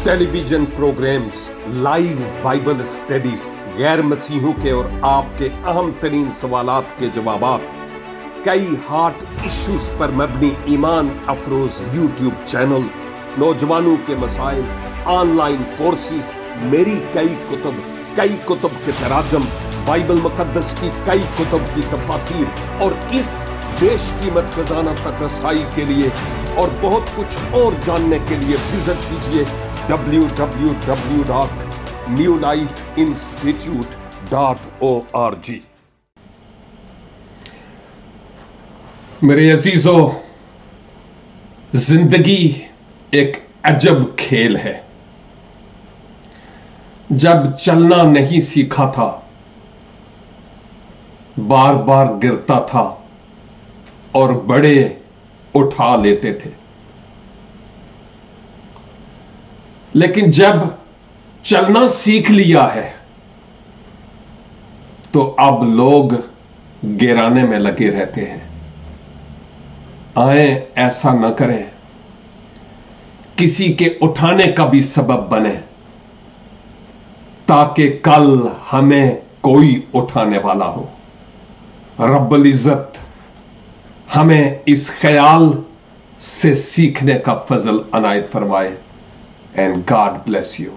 Tele vision programmes, live Bible studies, गैर मसीहों के और आपके अहम तरीन सवालात के जवाबात, कई हार्ट इश्यूज पर मबनी ईमान अफरोज यूट्यूब चैनल, नौजवानों के मसाइल, ऑनलाइन कोर्सेज, मेरी कई कुतुब के तराजम, बाइबल मुकद्दस की कई कुतुब की तफासीर और इस बेशकीमत खजाना तक रसाई के लिए और बहुत कुछ और जानने के लिए विजिट कीजिए www.newlifeinstitute.org। मेरे अजीजों, जिंदगी एक अजब खेल है। जब चलना नहीं सीखा था, बार बार गिरता था और बड़े उठा लेते थे, लेकिन जब चलना सीख लिया है तो अब लोग गिराने में लगे रहते हैं। आए ऐसा न करें, किसी के उठाने का भी सबब बने, ताकि कल हमें कोई उठाने वाला हो। रब्बुल इज्जत हमें इस ख्याल से सीखने का फजल अनायत फरमाए। And God bless you.